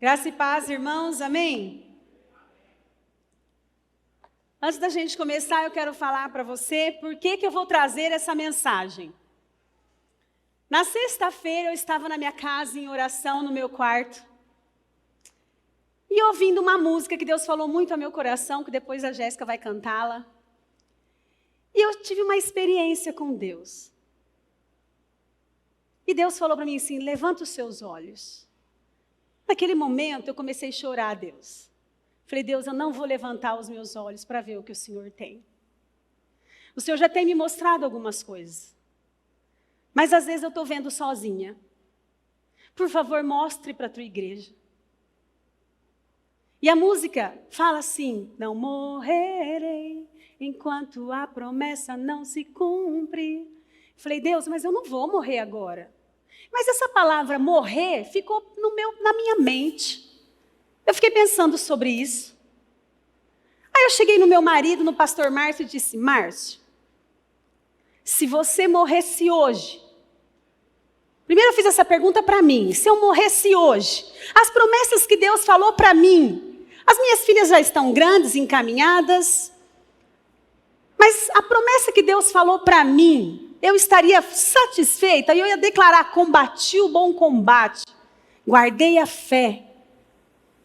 Graça e paz, irmãos, amém? Antes da gente começar, eu quero falar para você por que eu vou trazer essa mensagem. Na sexta-feira, eu estava na minha casa, em oração, no meu quarto, e ouvindo uma música que Deus falou muito ao meu coração, que depois a Jéssica vai cantá-la. E eu tive uma experiência com Deus. E Deus falou para mim assim, levanta os seus olhos. Naquele momento, eu comecei a chorar a Deus. Falei, Deus, eu não vou levantar os meus olhos para ver o que o Senhor tem. O Senhor já tem me mostrado algumas coisas. Mas às vezes eu estou vendo sozinha. Por favor, mostre para a tua igreja. E a música fala assim, não morrerei enquanto a promessa não se cumpre. Falei, Deus, mas eu não vou morrer agora. Mas essa palavra morrer ficou na minha mente. Eu fiquei pensando sobre isso. Aí eu cheguei no meu marido, no pastor Márcio, e disse, Márcio, se você morresse hoje, primeiro eu fiz essa pergunta para mim, se eu morresse hoje, as promessas que Deus falou para mim, as minhas filhas já estão grandes, encaminhadas, mas a promessa que Deus falou para mim, eu estaria satisfeita e eu ia declarar, combati o bom combate, guardei a fé,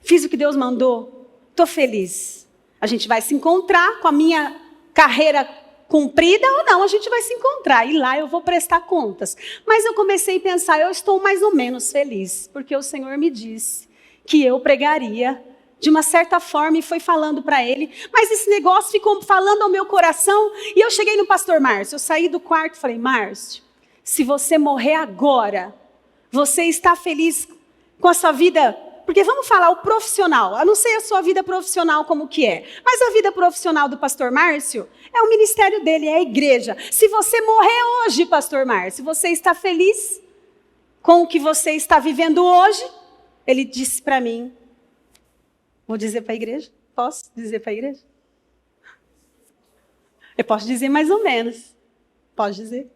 fiz o que Deus mandou, estou feliz. A gente vai se encontrar com a minha carreira cumprida ou não, a gente vai se encontrar e lá eu vou prestar contas. Mas eu comecei a pensar, eu estou mais ou menos feliz, porque o Senhor me disse que eu pregaria de uma certa forma e foi falando para ele, mas esse negócio ficou falando ao meu coração e eu cheguei no pastor Márcio, eu saí do quarto e falei, Márcio, se você morrer agora, você está feliz com a sua vida? Porque vamos falar o profissional, eu não sei a sua vida profissional como que é, mas a vida profissional do pastor Márcio é o ministério dele, é a igreja. Se você morrer hoje, pastor Márcio, você está feliz com o que você está vivendo hoje? Ele disse para mim, vou dizer para a igreja? Posso dizer para a igreja? Eu posso dizer mais ou menos. Pode dizer?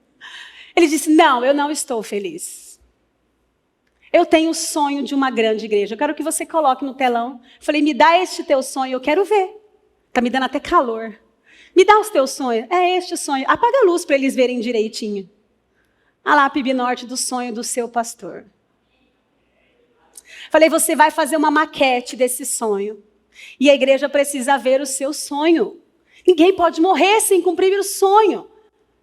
Ele disse, não, eu não estou feliz. Eu tenho o sonho de uma grande igreja. Eu quero que você coloque no telão. Falei, me dá este teu sonho, eu quero ver. Está me dando até calor. Me dá os teus sonhos. É este o sonho. Apaga a luz para eles verem direitinho. A lápide norte do sonho do seu pastor. Falei, você vai fazer uma maquete desse sonho. E a igreja precisa ver o seu sonho. Ninguém pode morrer sem cumprir o sonho.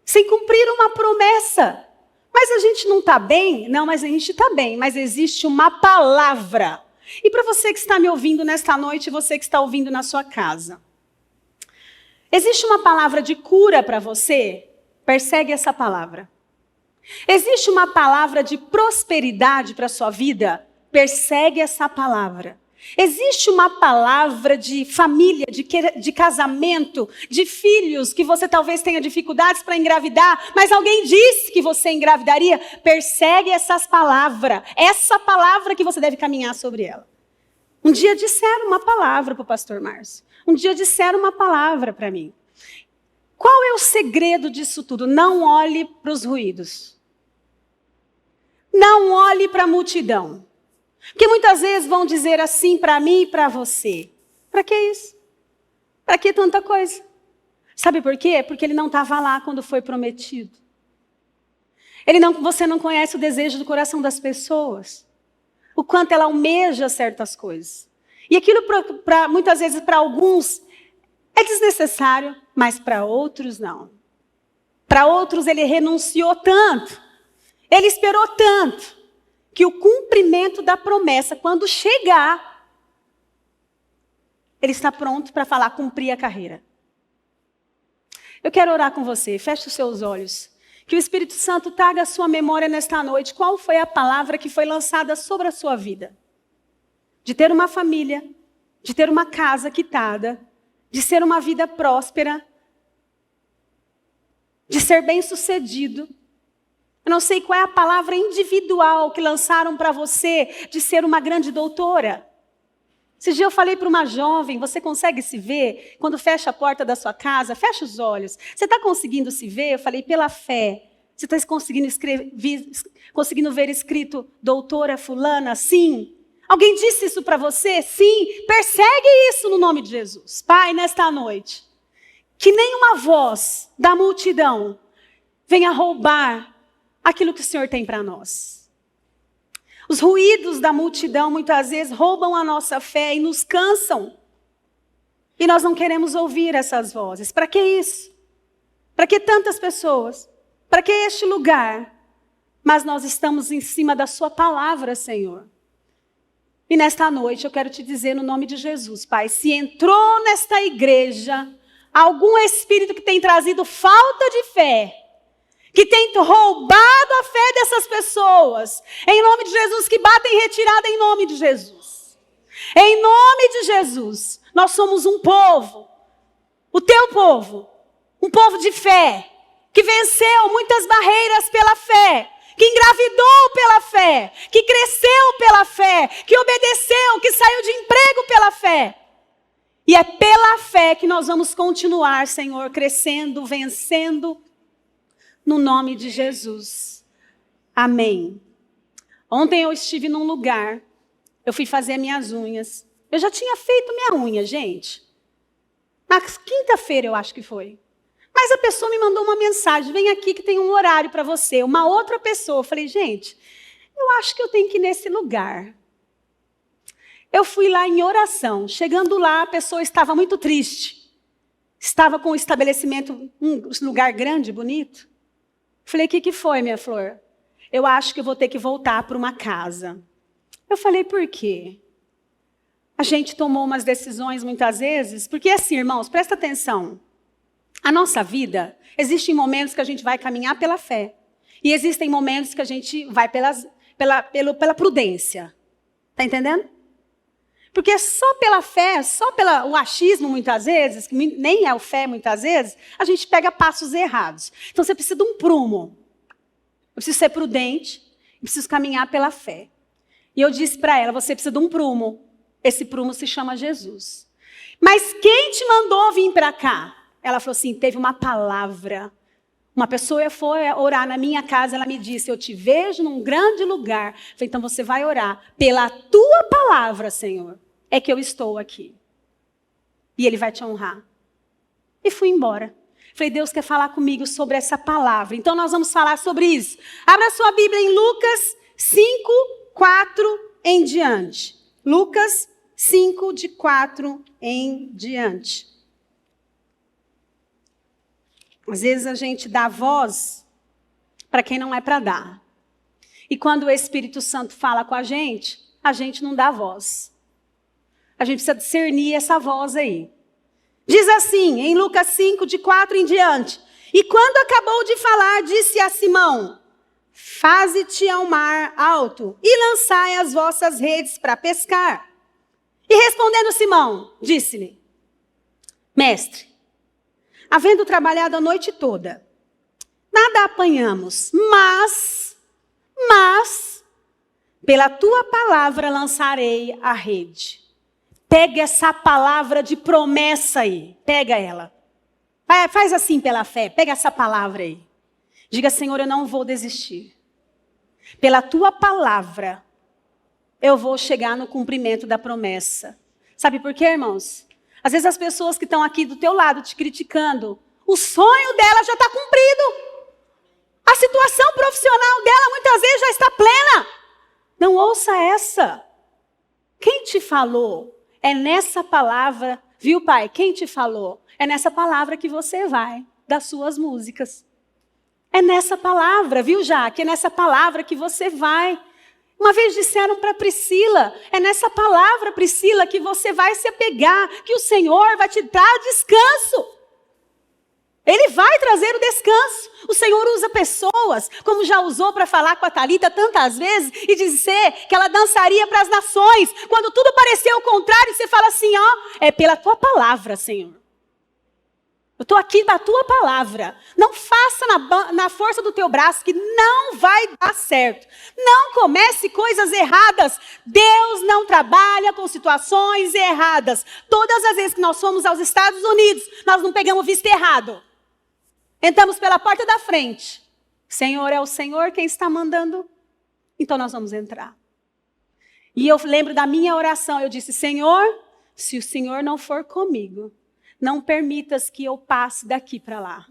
Sem cumprir uma promessa. Mas a gente não está bem? Não, mas a gente está bem. Mas existe uma palavra. E para você que está me ouvindo nesta noite, você que está ouvindo na sua casa. Existe uma palavra de cura para você? Persegue essa palavra. Existe uma palavra de prosperidade para a sua vida? Persegue essa palavra. Existe uma palavra de família, de casamento, de filhos, que você talvez tenha dificuldades para engravidar, mas alguém disse que você engravidaria? Persegue essas palavras. Essa palavra que você deve caminhar sobre ela. Um dia disseram uma palavra para o pastor Márcio. Um dia disseram uma palavra para mim. Qual é o segredo disso tudo? Não olhe para os ruídos. Não olhe para a multidão. Porque muitas vezes vão dizer assim para mim e para você. Para que isso? Para que tanta coisa? Sabe por quê? Porque ele não estava lá quando foi prometido. Você não conhece o desejo do coração das pessoas. O quanto ela almeja certas coisas. E aquilo, muitas vezes, para alguns, é desnecessário, mas para outros, não. Para outros, ele renunciou tanto. Ele esperou tanto. Que o cumprimento da promessa, quando chegar, ele está pronto para falar, cumprir a carreira. Eu quero orar com você, feche os seus olhos. Que o Espírito Santo traga a sua memória nesta noite. Qual foi a palavra que foi lançada sobre a sua vida? De ter uma família, de ter uma casa quitada, de ser uma vida próspera, de ser bem-sucedido. Eu não sei qual é a palavra individual que lançaram para você de ser uma grande doutora. Esse dia eu falei para uma jovem, você consegue se ver? Quando fecha a porta da sua casa, fecha os olhos. Você está conseguindo se ver? Eu falei, pela fé. Você está conseguindo ver escrito doutora fulana? Sim. Alguém disse isso para você? Sim, persegue isso no nome de Jesus. Pai, nesta noite, que nenhuma voz da multidão venha roubar aquilo que o Senhor tem para nós. Os ruídos da multidão muitas vezes roubam a nossa fé e nos cansam. E nós não queremos ouvir essas vozes. Para que isso? Para que tantas pessoas? Para que este lugar? Mas nós estamos em cima da sua palavra, Senhor. E nesta noite eu quero te dizer no nome de Jesus, Pai, se entrou nesta igreja algum espírito que tem trazido falta de fé, que tem roubado a fé dessas pessoas, em nome de Jesus, que batem retirada em nome de Jesus. Em nome de Jesus, nós somos um povo, o teu povo, um povo de fé, que venceu muitas barreiras pela fé, que engravidou pela fé, que cresceu pela fé, que obedeceu, que saiu de emprego pela fé. E é pela fé que nós vamos continuar, Senhor, crescendo, vencendo, no nome de Jesus. Amém. Ontem eu estive num lugar, eu fui fazer minhas unhas. Eu já tinha feito minha unha, gente. Na quinta-feira eu acho que foi. Mas a pessoa me mandou uma mensagem, vem aqui que tem um horário para você. Uma outra pessoa. Eu falei, gente, eu acho que eu tenho que ir nesse lugar. Eu fui lá em oração. Chegando lá, a pessoa estava muito triste. Estava com o estabelecimento, um lugar grande, bonito. Falei, o que foi, minha flor? Eu acho que eu vou ter que voltar para uma casa. Eu falei, por quê? A gente tomou umas decisões muitas vezes, porque assim, irmãos, presta atenção. A nossa vida, existem momentos que a gente vai caminhar pela fé. E existem momentos que a gente vai pela prudência. Está entendendo? Porque só pela fé, só pelo achismo muitas vezes, que nem é o fé muitas vezes, a gente pega passos errados. Então você precisa de um prumo. Eu preciso ser prudente, eu preciso caminhar pela fé. E eu disse para ela, você precisa de um prumo. Esse prumo se chama Jesus. Mas quem te mandou vir para cá? Ela falou assim, teve uma palavra. Uma pessoa foi orar na minha casa, ela me disse, eu te vejo num grande lugar. Eu falei, então você vai orar. Pela tua palavra, Senhor, é que eu estou aqui. E Ele vai te honrar. E fui embora. Falei, Deus quer falar comigo sobre essa palavra. Então nós vamos falar sobre isso. Abra sua Bíblia em Lucas 5, 4 em diante. Lucas 5, de 4 em diante. Às vezes a gente dá voz para quem não é para dar. E quando o Espírito Santo fala com a gente não dá voz. A gente precisa discernir essa voz aí. Diz assim, em Lucas 5, de 4 em diante. E quando acabou de falar, disse a Simão, faze-te ao mar alto e lançai as vossas redes para pescar. E respondendo Simão, disse-lhe, mestre, havendo trabalhado a noite toda, nada apanhamos, mas, pela tua palavra lançarei a rede. Pega essa palavra de promessa aí, pega ela. Faz assim pela fé, pega essa palavra aí. Diga, Senhor, eu não vou desistir. Pela tua palavra, eu vou chegar no cumprimento da promessa. Sabe por quê, irmãos? Às vezes as pessoas que estão aqui do teu lado te criticando, o sonho dela já está cumprido. A situação profissional dela muitas vezes já está plena. Não ouça essa. Quem te falou? É nessa palavra, viu, pai? Quem te falou? É nessa palavra que você vai, das suas músicas. É nessa palavra, viu, Jaque? É nessa palavra que você vai. Uma vez disseram para Priscila, é nessa palavra, Priscila, que você vai se apegar, que o Senhor vai te dar descanso. Ele vai trazer o descanso. O Senhor usa pessoas, como já usou para falar com a Thalita tantas vezes, e dizer que ela dançaria para as nações. Quando tudo pareceu o contrário, você fala assim, ó, é pela tua palavra, Senhor. Eu estou aqui da tua palavra. Não faça na força do teu braço, que não vai dar certo. Não comece coisas erradas. Deus não trabalha com situações erradas. Todas as vezes que nós fomos aos Estados Unidos, nós não pegamos visto errado. Entramos pela porta da frente. Senhor, é o Senhor quem está mandando. Então nós vamos entrar. E eu lembro da minha oração, eu disse, Senhor, se o Senhor não for comigo, não permitas que eu passe daqui para lá.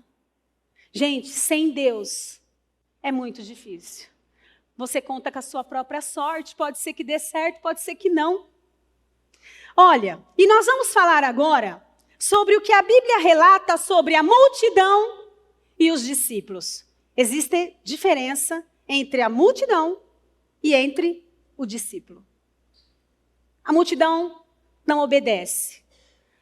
Gente, sem Deus é muito difícil. Você conta com a sua própria sorte, pode ser que dê certo, pode ser que não. Olha, e nós vamos falar agora sobre o que a Bíblia relata sobre a multidão e os discípulos. Existe diferença entre a multidão e entre o discípulo. A multidão não obedece.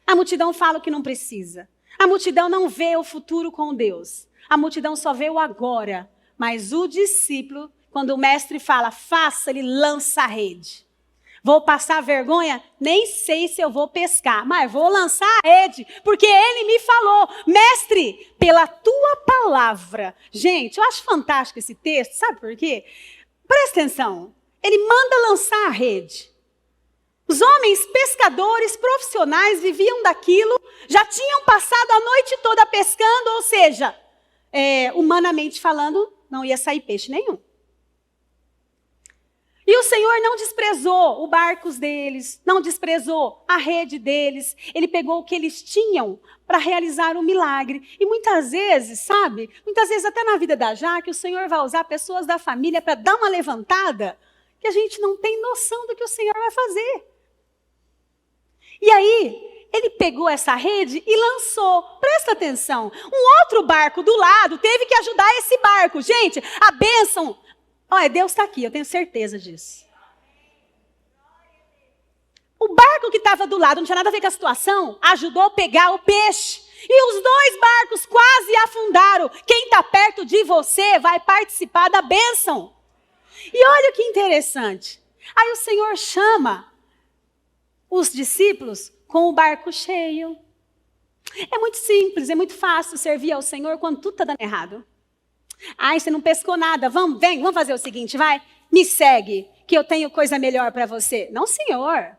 A multidão fala o que não precisa. A multidão não vê o futuro com Deus. A multidão só vê o agora. Mas o discípulo, quando o mestre fala, faça, ele lança a rede. Vou passar vergonha? Nem sei se eu vou pescar, mas vou lançar a rede, porque ele me falou, mestre, pela tua palavra. Gente, eu acho fantástico esse texto, sabe por quê? Presta atenção, ele manda lançar a rede. Os homens pescadores profissionais viviam daquilo, já tinham passado a noite toda pescando, ou seja, humanamente falando, não ia sair peixe nenhum. E o Senhor não desprezou os barcos deles, não desprezou a rede deles. Ele pegou o que eles tinham para realizar um milagre. E muitas vezes, sabe, muitas vezes até na vida da Jaque, o Senhor vai usar pessoas da família para dar uma levantada que a gente não tem noção do que o Senhor vai fazer. E aí, ele pegou essa rede e lançou. Presta atenção, um outro barco do lado teve que ajudar esse barco. Gente, a bênção... Olha, Deus está aqui, eu tenho certeza disso. O barco que estava do lado, não tinha nada a ver com a situação, ajudou a pegar o peixe. E os dois barcos quase afundaram. Quem está perto de você vai participar da bênção. E olha que interessante. Aí o Senhor chama os discípulos com o barco cheio. É muito simples, é muito fácil servir ao Senhor quando tudo está dando errado. Ai, você não pescou nada, vamos fazer o seguinte, vai, me segue, que eu tenho coisa melhor para você. Não, Senhor.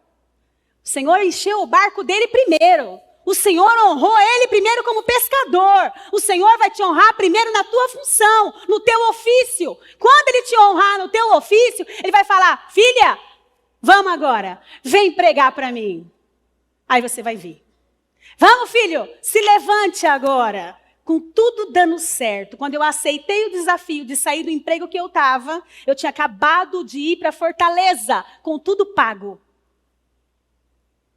O Senhor encheu o barco dele primeiro. O Senhor honrou ele primeiro como pescador. O Senhor vai te honrar primeiro na tua função, no teu ofício. Quando ele te honrar no teu ofício, ele vai falar, filha, vamos agora, vem pregar para mim. Aí você vai vir. Vamos, filho, se levante agora. Com tudo dando certo, quando eu aceitei o desafio de sair do emprego que eu estava, eu tinha acabado de ir para Fortaleza, com tudo pago.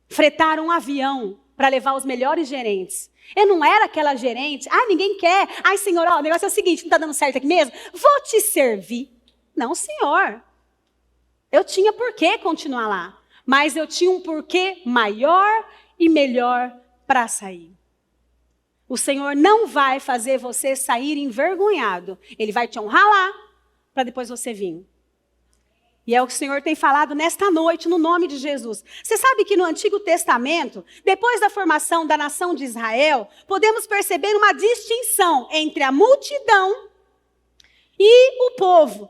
Fretaram um avião para levar os melhores gerentes. Eu não era aquela gerente, ninguém quer. Senhor, o negócio é o seguinte, não está dando certo aqui mesmo? Vou te servir. Não, senhor. Eu tinha por que continuar lá, mas eu tinha um porquê maior e melhor para sair. O Senhor não vai fazer você sair envergonhado. Ele vai te honrar lá, para depois você vir. E é o que o Senhor tem falado nesta noite, no nome de Jesus. Você sabe que no Antigo Testamento, depois da formação da nação de Israel, podemos perceber uma distinção entre a multidão e o povo.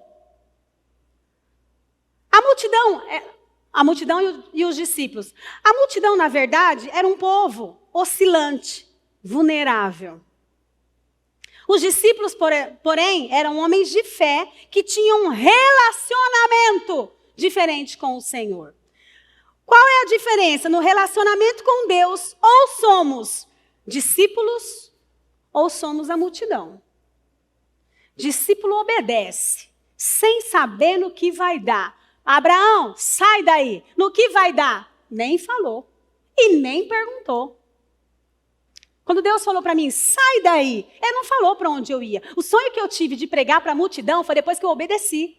A multidão e os discípulos. A multidão, na verdade, era um povo oscilante, vulnerável. Os discípulos, porém, eram homens de fé que tinham um relacionamento diferente com o Senhor. Qual é a diferença no relacionamento com Deus? Ou somos discípulos, ou somos a multidão. Discípulo obedece, sem saber no que vai dar. Abraão, sai daí. No que vai dar? Nem falou e nem perguntou. Quando Deus falou para mim, sai daí, ele não falou para onde eu ia. O sonho que eu tive de pregar para a multidão foi depois que eu obedeci.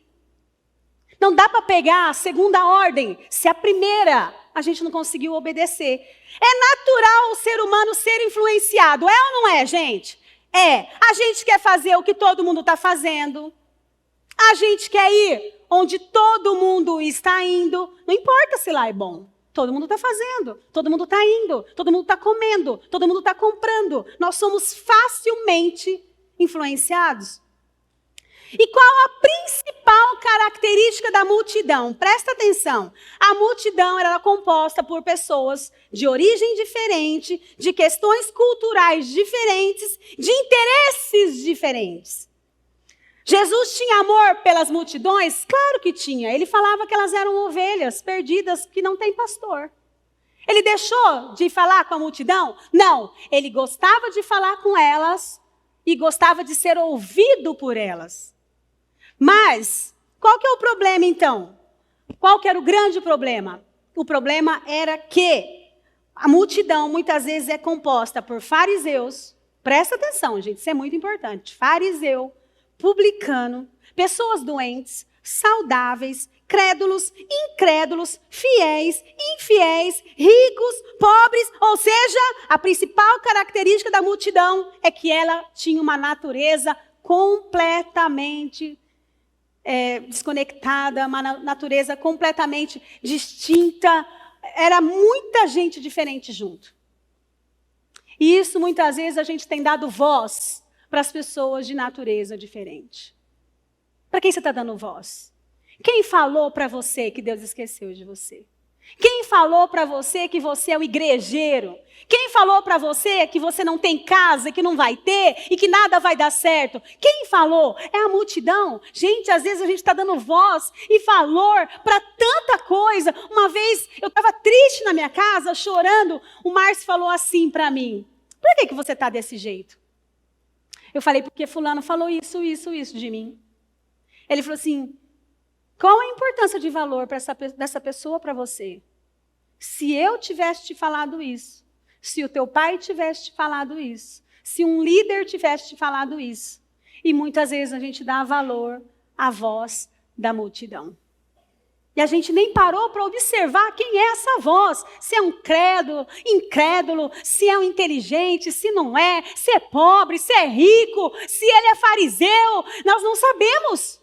Não dá para pegar a segunda ordem, se a primeira a gente não conseguiu obedecer. É natural o ser humano ser influenciado, é ou não é, gente? É. A gente quer fazer o que todo mundo está fazendo. A gente quer ir onde todo mundo está indo. Não importa se lá é bom. Todo mundo está fazendo, todo mundo está indo, todo mundo está comendo, todo mundo está comprando. Nós somos facilmente influenciados. E qual a principal característica da multidão? Presta atenção. A multidão era composta por pessoas de origem diferente, de questões culturais diferentes, de interesses diferentes. Jesus tinha amor pelas multidões? Claro que tinha. Ele falava que elas eram ovelhas perdidas que não têm pastor. Ele deixou de falar com a multidão? Não. Ele gostava de falar com elas e gostava de ser ouvido por elas. Mas, qual que é o problema então? Qual que era o grande problema? O problema era que a multidão muitas vezes é composta por fariseus. Presta atenção, gente, isso é muito importante. Fariseu, publicano, pessoas doentes, saudáveis, crédulos, incrédulos, fiéis, infiéis, ricos, pobres. Ou seja, a principal característica da multidão é que ela tinha uma natureza completamente desconectada, uma natureza completamente distinta. Era muita gente diferente junto. E isso muitas vezes a gente tem dado voz para as pessoas de natureza diferente. Para quem você está dando voz? Quem falou para você que Deus esqueceu de você? Quem falou para você que você é um igrejeiro? Quem falou para você que você não tem casa, que não vai ter e que nada vai dar certo? Quem falou? É a multidão. Gente, às vezes a gente está dando voz e valor para tanta coisa. Uma vez eu estava triste na minha casa, chorando. O Márcio falou assim para mim: por que você está desse jeito? Eu falei: porque fulano falou isso de mim. Ele falou assim: qual a importância de valor dessa pessoa para você? Se eu tivesse te falado isso, se o teu pai tivesse te falado isso, se um líder tivesse te falado isso. E muitas vezes a gente dá valor à voz da multidão. E a gente nem parou para observar quem é essa voz. Se é um crédulo, incrédulo, se é um inteligente, se não é, se é pobre, se é rico, se ele é fariseu. Nós não sabemos.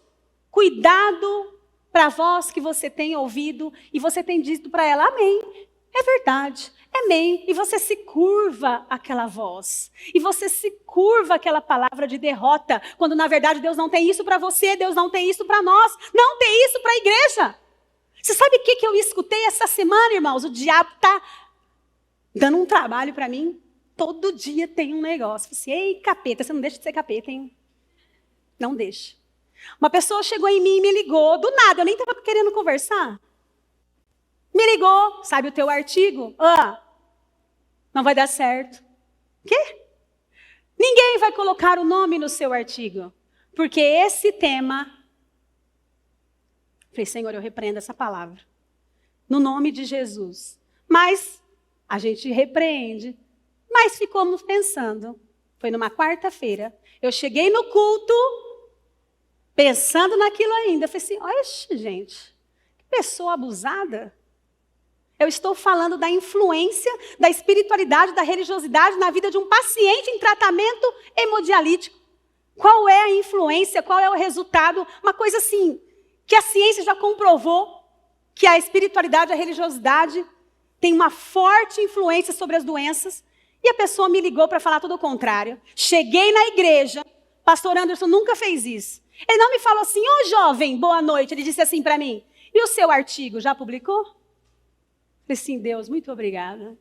Cuidado para a voz que você tem ouvido e você tem dito para ela: amém, é verdade, amém. E você se curva àquela voz. E você se curva àquela palavra de derrota, quando na verdade Deus não tem isso para você, Deus não tem isso para nós, não tem isso para a igreja. Você sabe o que eu escutei essa semana, irmãos? O diabo está dando um trabalho para mim. Todo dia tem um negócio. Eu falei assim: ei, capeta, você não deixa de ser capeta, hein? Não deixa. Uma pessoa chegou em mim e me ligou, do nada, eu nem estava querendo conversar. Me ligou: sabe o teu artigo? Não vai dar certo. Quê? Ninguém vai colocar o nome no seu artigo, porque esse tema... Falei: Senhor, eu repreendo essa palavra, no nome de Jesus. Mas a gente repreende, mas ficamos pensando. Foi numa quarta-feira, eu cheguei no culto, pensando naquilo ainda. Eu falei assim: oxe, gente, que pessoa abusada. Eu estou falando da influência, da espiritualidade, da religiosidade na vida de um paciente em tratamento hemodialítico. Qual é a influência, qual é o resultado? Uma coisa assim, que a ciência já comprovou, que a espiritualidade, a religiosidade tem uma forte influência sobre as doenças. E a pessoa me ligou para falar tudo o contrário. Cheguei na igreja, pastor Anderson nunca fez isso. Ele não me falou assim: ô jovem, boa noite. Ele disse assim para mim: e o seu artigo, já publicou? Eu falei assim: Deus, muito obrigada.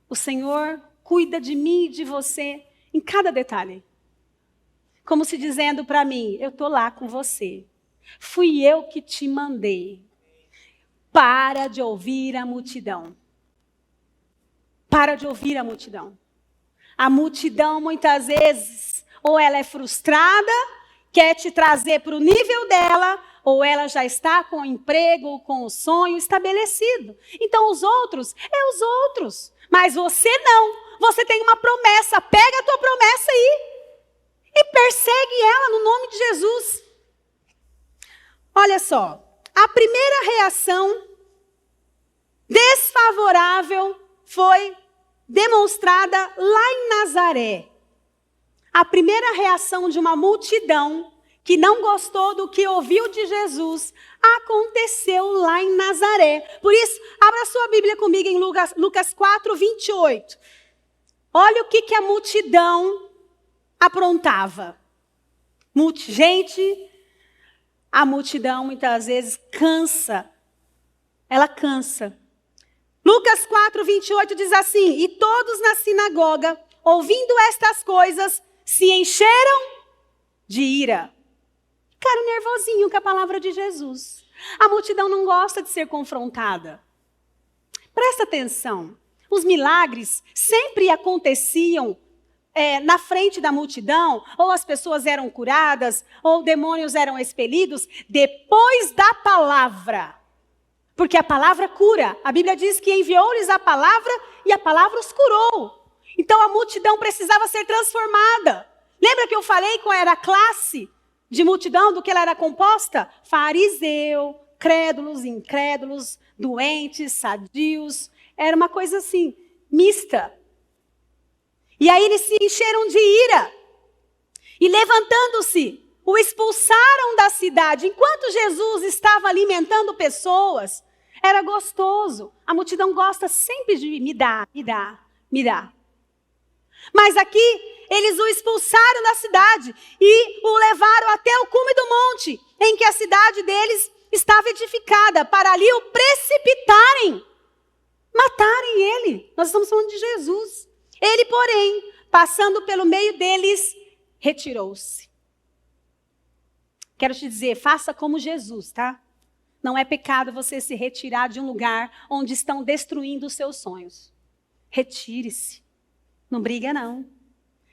O Senhor cuida de mim e de você em cada detalhe. Como se dizendo para mim: eu estou lá com você. Fui eu que te mandei. Para de ouvir a multidão. Para de ouvir a multidão. A multidão muitas vezes, ou ela é frustrada, quer te trazer para o nível dela, ou ela já está com o emprego, com o sonho estabelecido. Então os outros, os outros. Mas você não. Você tem uma promessa. Pega a tua promessa aí. E persegue ela no nome de Jesus. Olha só. A primeira reação desfavorável foi demonstrada lá em Nazaré. A primeira reação de uma multidão que não gostou do que ouviu de Jesus aconteceu lá em Nazaré. Por isso, abra sua Bíblia comigo em Lucas 4, 28. Olha o que a multidão aprontava. Gente, a multidão muitas vezes cansa. Ela cansa. Lucas 4, 28 diz assim: e todos na sinagoga, ouvindo estas coisas, se encheram de ira. Ficaram nervosinho com a palavra de Jesus. A multidão não gosta de ser confrontada. Presta atenção. Os milagres sempre aconteciam na frente da multidão, ou as pessoas eram curadas, ou demônios eram expelidos, depois da palavra. Porque a palavra cura. A Bíblia diz que enviou-lhes a palavra e a palavra os curou. Então a multidão precisava ser transformada. Lembra que eu falei qual era a classe de multidão, do que ela era composta? Fariseu, crédulos, incrédulos, doentes, sadios. Era uma coisa assim, mista. E aí eles se encheram de ira. E levantando-se, o expulsaram da cidade. Enquanto Jesus estava alimentando pessoas, era gostoso. A multidão gosta sempre de me dá. Mas aqui, eles o expulsaram da cidade e o levaram até o cume do monte, em que a cidade deles estava edificada, para ali o precipitarem, matarem ele. Nós estamos falando de Jesus. Ele, porém, passando pelo meio deles, retirou-se. Quero te dizer, faça como Jesus, tá? Não é pecado você se retirar de um lugar onde estão destruindo os seus sonhos. Retire-se. Não briga, não.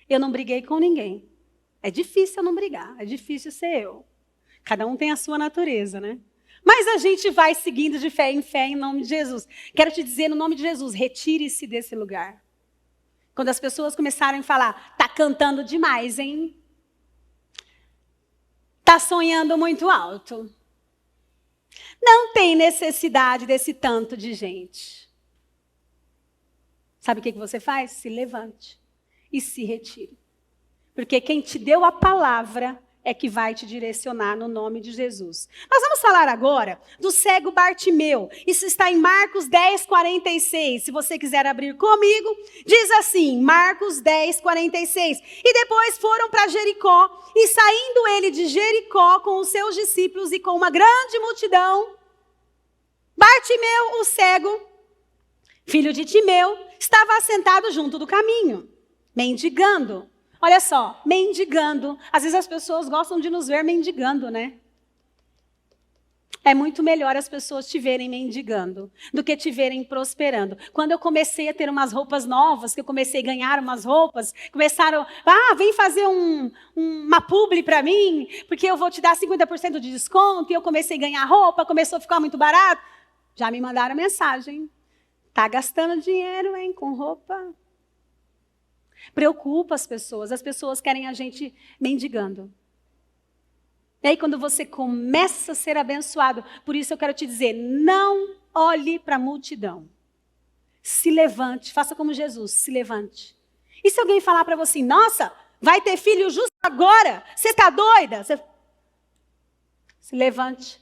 Eu não briguei com ninguém. É difícil eu não brigar, é difícil ser eu. Cada um tem a sua natureza, né? Mas a gente vai seguindo de fé em nome de Jesus. Quero te dizer, no nome de Jesus, retire-se desse lugar. Quando as pessoas começarem a falar, tá cantando demais, hein? Tá sonhando muito alto. Não tem necessidade desse tanto de gente. Sabe o que você faz? Se levante e se retire. Porque quem te deu a palavra é que vai te direcionar no nome de Jesus. Nós vamos falar agora do cego Bartimeu. Isso está em Marcos 10, 46. Se você quiser abrir comigo, diz assim, Marcos 10, 46. E depois foram para Jericó, e saindo ele de Jericó com os seus discípulos e com uma grande multidão, Bartimeu, o cego, filho de Timeu, estava assentado junto do caminho, mendigando. Olha só, mendigando. Às vezes as pessoas gostam de nos ver mendigando, né? É muito melhor as pessoas te verem mendigando do que te verem prosperando. Quando eu comecei a ter umas roupas novas, que eu comecei a ganhar umas roupas, começaram, vem fazer uma publi para mim, porque eu vou te dar 50% de desconto, e eu comecei a ganhar roupa, começou a ficar muito barato. Já me mandaram mensagem. Tá gastando dinheiro, hein, com roupa? Preocupa as pessoas querem a gente mendigando. E aí quando você começa a ser abençoado, por isso eu quero te dizer, não olhe para a multidão. Se levante, faça como Jesus, se levante. E se alguém falar para você, nossa, vai ter filho justo agora, você está doida? Se levante.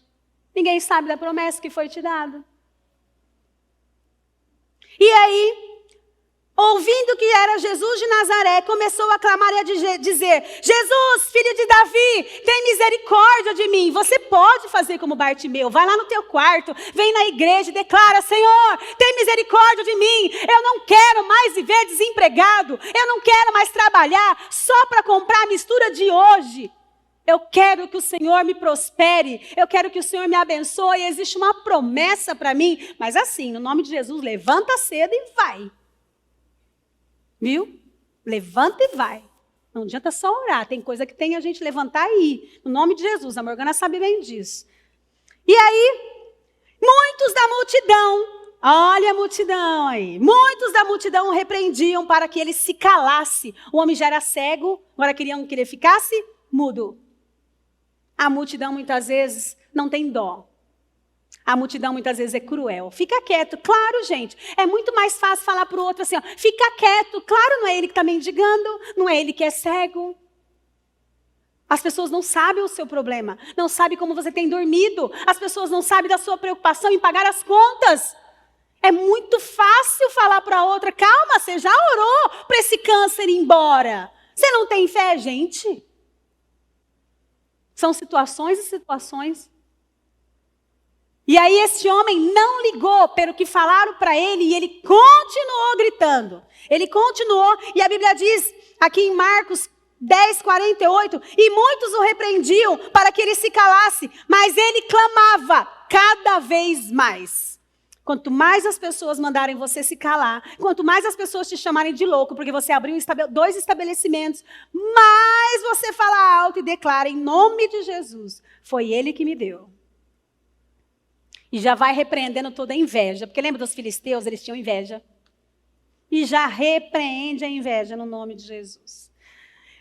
Ninguém sabe da promessa que foi te dada. E aí, ouvindo que era Jesus de Nazaré, começou a clamar e a dizer, Jesus, filho de Davi, tem misericórdia de mim. Você pode fazer como Bartimeu, vai lá no teu quarto, vem na igreja e declara, Senhor, tem misericórdia de mim. Eu não quero mais viver desempregado, eu não quero mais trabalhar só para comprar a mistura de hoje. Eu quero que o Senhor me prospere, eu quero que o Senhor me abençoe, existe uma promessa para mim. Mas assim, no nome de Jesus, levanta cedo e vai. Viu? Levanta e vai. Não adianta só orar, tem coisa que tem a gente levantar e ir. No nome de Jesus, a Morgana sabe bem disso. E aí, muitos da multidão, olha a multidão aí, muitos da multidão o repreendiam para que ele se calasse. O homem já era cego, agora queriam que ele ficasse mudo. A multidão muitas vezes não tem dó. A multidão muitas vezes é cruel. Fica quieto. Claro, gente, é muito mais fácil falar para o outro assim, ó, fica quieto. Claro, não é ele que está mendigando, não é ele que é cego. As pessoas não sabem o seu problema, não sabem como você tem dormido. As pessoas não sabem da sua preocupação em pagar as contas. É muito fácil falar para a outra, calma, você já orou para esse câncer ir embora. Você não tem fé, gente? São situações e situações. E aí esse homem não ligou pelo que falaram para ele e ele continuou gritando. Ele continuou e a Bíblia diz aqui em Marcos 10:48, e muitos o repreendiam para que ele se calasse, mas ele clamava cada vez mais. Quanto mais as pessoas mandarem você se calar, quanto mais as pessoas te chamarem de louco, porque você abriu 2 estabelecimentos, mais você fala alto e declara, em nome de Jesus, foi ele que me deu. E já vai repreendendo toda a inveja, porque lembra dos filisteus, eles tinham inveja. E já repreende a inveja no nome de Jesus.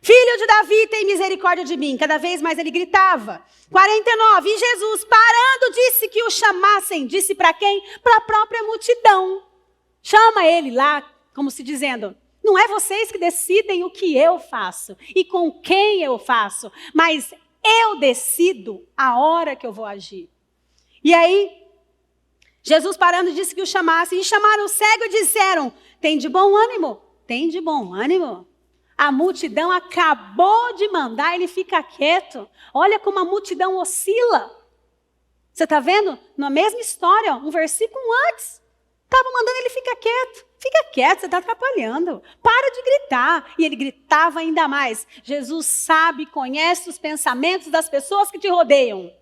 Filho de Davi, tem misericórdia de mim. Cada vez mais ele gritava. 49, e Jesus, parando, disse que o chamassem. Disse para quem? Para a própria multidão. Chama ele lá, como se dizendo, não é vocês que decidem o que eu faço e com quem eu faço, mas eu decido a hora que eu vou agir. E aí, Jesus parando disse que o chamassem, e chamaram o cego e disseram, tem de bom ânimo? Tem de bom ânimo? A multidão acabou de mandar ele ficar quieto. Olha como a multidão oscila. Você está vendo? Na mesma história, um versículo antes. Estava mandando ele ficar quieto. Fica quieto, você está atrapalhando. Para de gritar. E ele gritava ainda mais. Jesus sabe, conhece os pensamentos das pessoas que te rodeiam.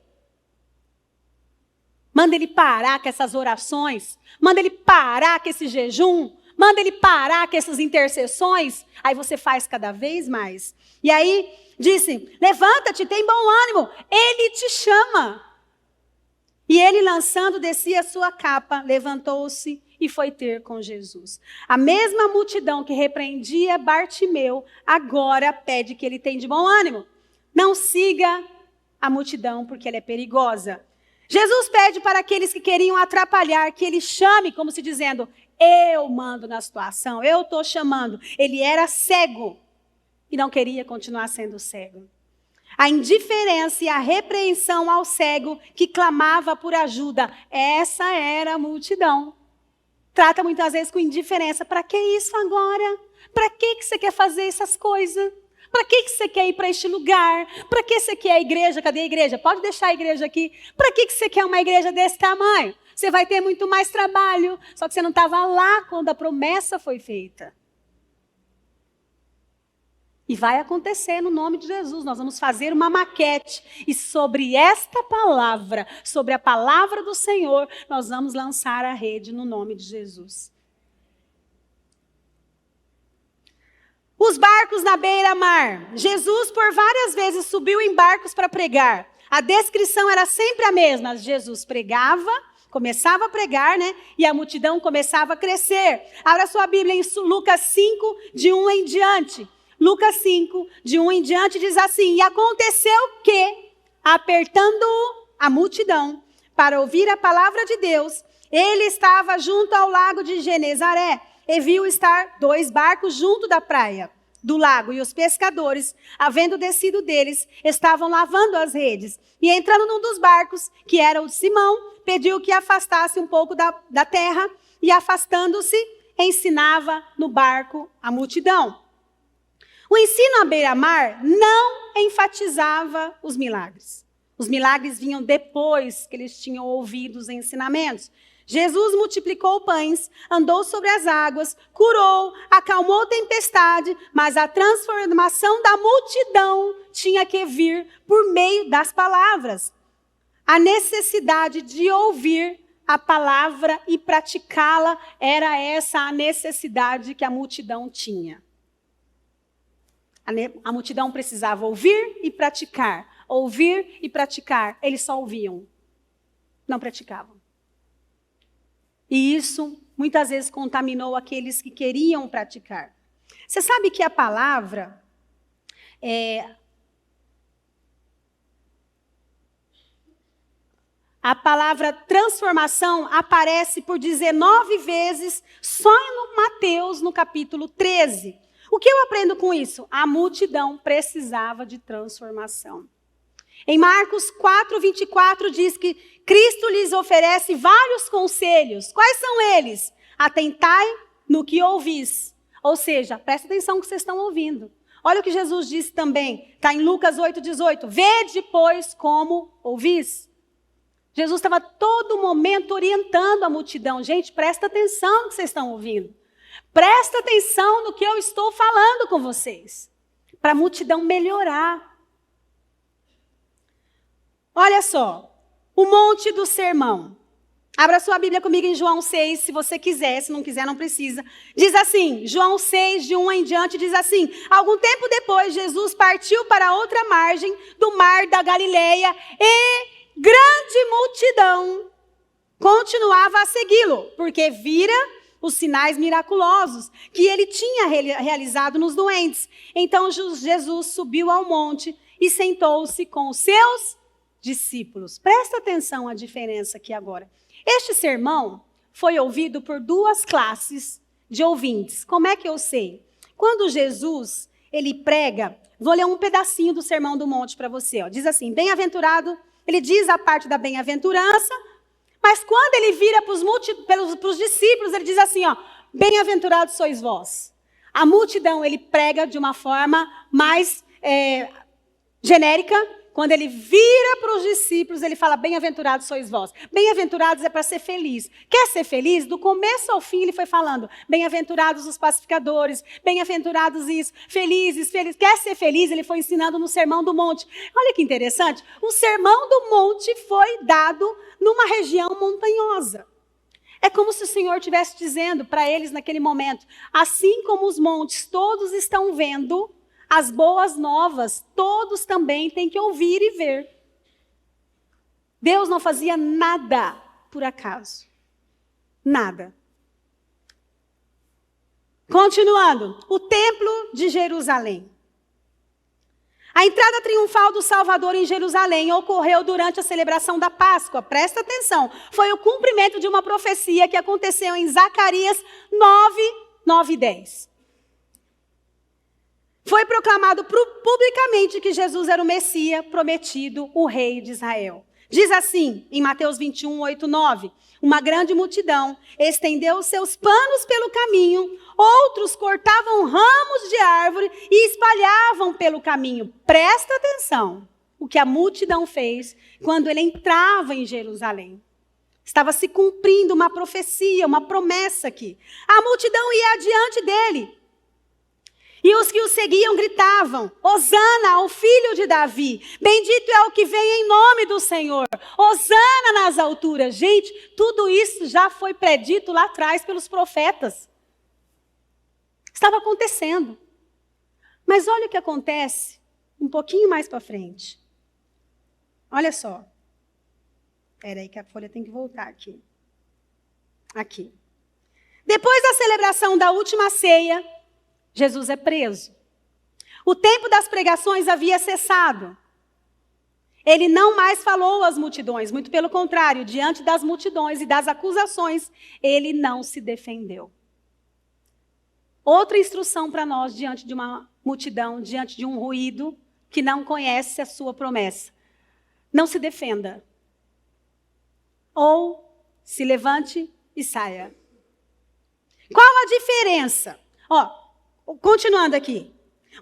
Manda ele parar com essas orações. Manda ele parar com esse jejum. Manda ele parar com essas intercessões. Aí você faz cada vez mais. E aí, disse, levanta-te, tem bom ânimo. Ele te chama. E ele, lançando, descia a sua capa, levantou-se e foi ter com Jesus. A mesma multidão que repreendia Bartimeu, agora pede que ele tenha de bom ânimo. Não siga a multidão, porque ela é perigosa. Jesus pede para aqueles que queriam atrapalhar, que ele chame, como se dizendo, eu mando na situação, eu estou chamando. Ele era cego e não queria continuar sendo cego. A indiferença e a repreensão ao cego que clamava por ajuda, essa era a multidão. Trata muitas vezes com indiferença. Para que isso agora? Para que você quer fazer essas coisas? Para que você quer ir para este lugar? Para que você quer a igreja? Cadê a igreja? Pode deixar a igreja aqui. Para que você quer uma igreja desse tamanho? Você vai ter muito mais trabalho. Só que você não estava lá quando a promessa foi feita. E vai acontecer no nome de Jesus. Nós vamos fazer uma maquete. E sobre esta palavra, sobre a palavra do Senhor, nós vamos lançar a rede no nome de Jesus. Os barcos na beira-mar. Jesus por várias vezes subiu em barcos para pregar. A descrição era sempre a mesma. Jesus pregava, começava a pregar, né? E a multidão começava a crescer. Abra sua Bíblia em Lucas 5, de 1 em diante. Lucas 5, de 1 em diante, diz assim, e aconteceu que, apertando a multidão para ouvir a palavra de Deus, ele estava junto ao lago de Genezaré, e viu estar 2 barcos junto da praia do lago, e os pescadores, havendo descido deles, estavam lavando as redes. E entrando num dos barcos, que era o de Simão, pediu que afastasse um pouco da terra, e afastando-se, ensinava no barco a multidão. O ensino à beira-mar não enfatizava os milagres. Os milagres vinham depois que eles tinham ouvido os ensinamentos. Jesus multiplicou pães, andou sobre as águas, curou, acalmou a tempestade, mas a transformação da multidão tinha que vir por meio das palavras. A necessidade de ouvir a palavra e praticá-la era essa a necessidade que a multidão tinha. A multidão precisava ouvir e praticar. Ouvir e praticar. Eles só ouviam, não praticavam. E isso, muitas vezes, contaminou aqueles que queriam praticar. Você sabe que a palavra transformação aparece por 19 vezes só no Mateus, no capítulo 13. O que eu aprendo com isso? A multidão precisava de transformação. Em Marcos 4, 24 diz que Cristo lhes oferece vários conselhos. Quais são eles? Atentai no que ouvis. Ou seja, presta atenção no que vocês estão ouvindo. Olha o que Jesus disse também. Está em Lucas 8, 18. Vede, pois, como ouvis. Jesus estava todo momento orientando a multidão. Gente, presta atenção no que vocês estão ouvindo. Presta atenção no que eu estou falando com vocês. para a multidão melhorar. Olha só, o monte do sermão. Abra sua Bíblia comigo em João 6, se você quiser, se não quiser não precisa. Diz assim, João 6, de 1 em diante, diz assim: algum tempo depois, Jesus partiu para outra margem do mar da Galileia e grande multidão continuava a segui-lo, porque vira os sinais miraculosos que ele tinha realizado nos doentes. Então Jesus subiu ao monte e sentou-se com os seus discípulos. Presta atenção à diferença aqui agora. Este sermão foi ouvido por duas classes de ouvintes. Como é que eu sei? Quando Jesus, ele prega, vou ler um pedacinho do Sermão do Monte para você. Ó. Diz assim, bem-aventurado, ele diz a parte da bem-aventurança, mas quando ele vira para os discípulos, ele diz assim, ó, bem-aventurados sois vós. A multidão, ele prega de uma forma mais genérica. Quando ele vira para os discípulos, ele fala, bem-aventurados sois vós. Bem-aventurados é para ser feliz. Quer ser feliz? Do começo ao fim ele foi falando, bem-aventurados os pacificadores, bem-aventurados isso, felizes, felizes. Quer ser feliz? Ele foi ensinando no Sermão do Monte. Olha que interessante, o Sermão do Monte foi dado numa região montanhosa. É como se o Senhor estivesse dizendo para eles naquele momento, assim como os montes todos estão vendo, as boas novas, todos também têm que ouvir e ver. Deus não fazia nada por acaso. Nada. Continuando, o templo de Jerusalém. A entrada triunfal do Salvador em Jerusalém ocorreu durante a celebração da Páscoa. Presta atenção. Foi o cumprimento de uma profecia que aconteceu em Zacarias 9 e 10. Foi proclamado publicamente que Jesus era o Messias prometido, o rei de Israel. Diz assim, em Mateus 21, 8, 9, uma grande multidão estendeu os seus panos pelo caminho, outros cortavam ramos de árvore e espalhavam pelo caminho. Presta atenção o que a multidão fez quando ele entrava em Jerusalém. Estava se cumprindo uma profecia, uma promessa aqui. A multidão ia adiante dele. E os que o seguiam gritavam, Hosana ao filho de Davi, bendito é o que vem em nome do Senhor, Hosana nas alturas. Gente, tudo isso já foi predito lá atrás pelos profetas. Estava acontecendo. Mas olha o que acontece um pouquinho mais para frente. Olha só. Espera aí que a folha tem que voltar aqui. Aqui. Depois da celebração da última ceia, Jesus é preso. O tempo das pregações havia cessado. Ele não mais falou às multidões, muito pelo contrário, diante das multidões e das acusações, ele não se defendeu. Outra instrução para nós diante de uma multidão, diante de um ruído que não conhece a sua promessa. Não se defenda. Ou se levante e saia. Qual a diferença? Continuando aqui.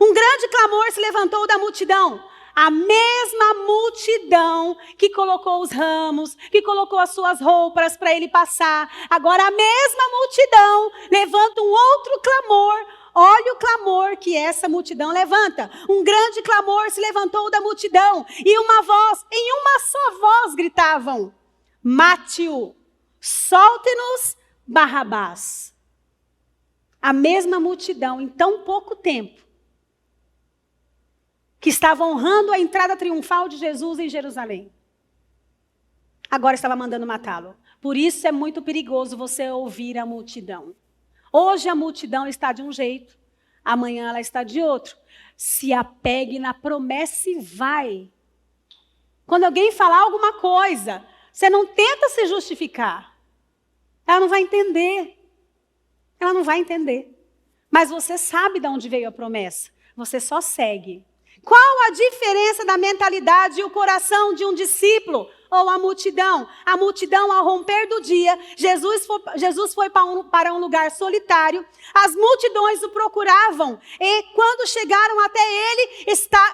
Um grande clamor se levantou da multidão. A mesma multidão que colocou os ramos, que colocou as suas roupas para ele passar. Agora a mesma multidão levanta um outro clamor. Olha o clamor que essa multidão levanta. Um grande clamor se levantou da multidão. E uma só voz gritavam, mate-o, solte-nos Barrabás. A mesma multidão, em tão pouco tempo, que estava honrando a entrada triunfal de Jesus em Jerusalém, agora estava mandando matá-lo. Por isso é muito perigoso você ouvir a multidão. Hoje a multidão está de um jeito, amanhã ela está de outro. Se apegue na promessa e vai. Quando alguém falar alguma coisa, você não tenta se justificar. Ela não vai entender. Ela não vai entender. Mas você sabe de onde veio a promessa. Você só segue. Qual a diferença da mentalidade e o coração de um discípulo ou a multidão? A multidão, ao romper do dia, Jesus foi para um lugar solitário. As multidões o procuravam. E quando chegaram até ele,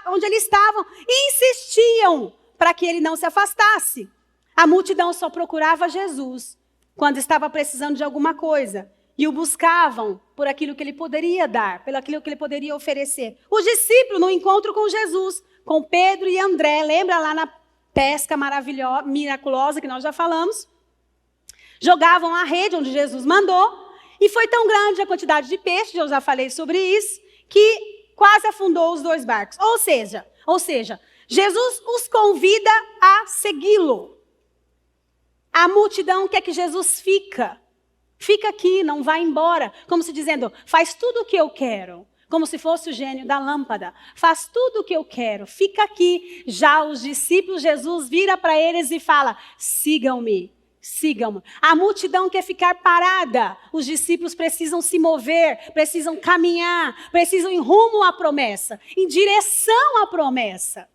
onde eles estavam, insistiam para que ele não se afastasse. A multidão só procurava Jesus quando estava precisando de alguma coisa. e o buscavam por aquilo que ele poderia dar, pelo aquilo que ele poderia oferecer. Os discípulos, no encontro com Jesus, com Pedro e André, lembra lá na pesca maravilhosa, miraculosa que nós já falamos? Jogavam a rede onde Jesus mandou, e foi tão grande a quantidade de peixes, eu já falei sobre isso, que quase afundou os 2 barcos. Ou seja, Jesus os convida a segui-lo. A multidão quer que Jesus fica aqui, não vai embora, como se dizendo, faz tudo o que eu quero, como se fosse o gênio da lâmpada, faz tudo o que eu quero, fica aqui. Já os discípulos, Jesus vira para eles e fala, sigam-me. A multidão quer ficar parada, os discípulos precisam se mover, precisam caminhar, precisam ir rumo à promessa, em direção à promessa.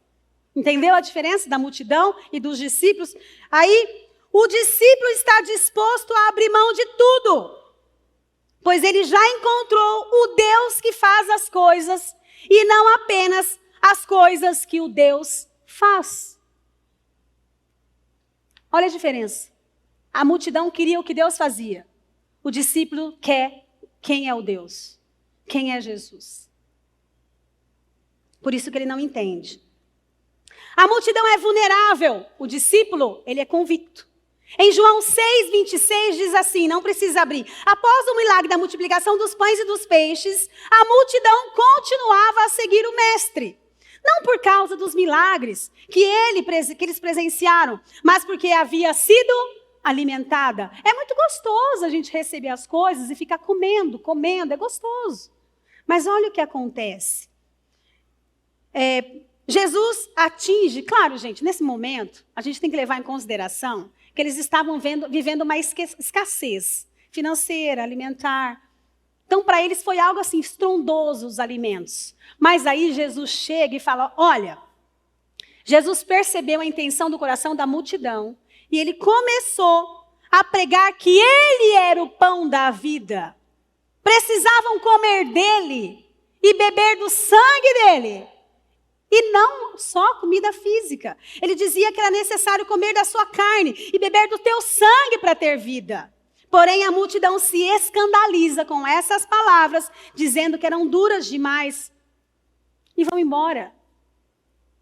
Entendeu a diferença da multidão e dos discípulos? Aí, o discípulo está disposto a abrir mão de tudo, pois ele já encontrou o Deus que faz as coisas e não apenas as coisas que o Deus faz. Olha a diferença. A multidão queria o que Deus fazia. O discípulo quer quem é o Deus, quem é Jesus. Por isso que ele não entende. A multidão é vulnerável, o discípulo, ele é convicto. Em João 6:26 diz assim, não precisa abrir. Após o milagre da multiplicação dos pães e dos peixes, a multidão continuava a seguir o mestre. Não por causa dos milagres que eles presenciaram, mas porque havia sido alimentada. É muito gostoso a gente receber as coisas e ficar comendo, é gostoso. Mas olha o que acontece. Jesus atinge, claro, gente, nesse momento, a gente tem que levar em consideração que eles estavam vivendo uma escassez financeira, alimentar. Então, para eles foi algo assim, estrondoso os alimentos. Mas aí Jesus chega e fala, olha, Jesus percebeu a intenção do coração da multidão e ele começou a pregar que ele era o pão da vida. Precisavam comer dele e beber do sangue dele. E não só comida física. Ele dizia que era necessário comer da sua carne e beber do teu sangue para ter vida. Porém, a multidão se escandaliza com essas palavras, dizendo que eram duras demais. E vão embora.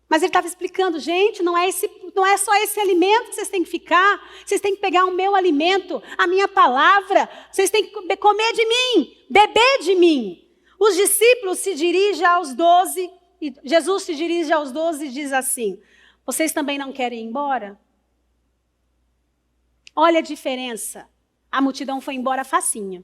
Mas ele estava explicando, gente, não é só esse alimento que vocês têm que ficar. Vocês têm que pegar o meu alimento, a minha palavra. Vocês têm que comer de mim, beber de mim. Os discípulos se dirigem aos 12, e Jesus se dirige aos 12 e diz assim, vocês também não querem ir embora? Olha a diferença. A multidão foi embora facinho.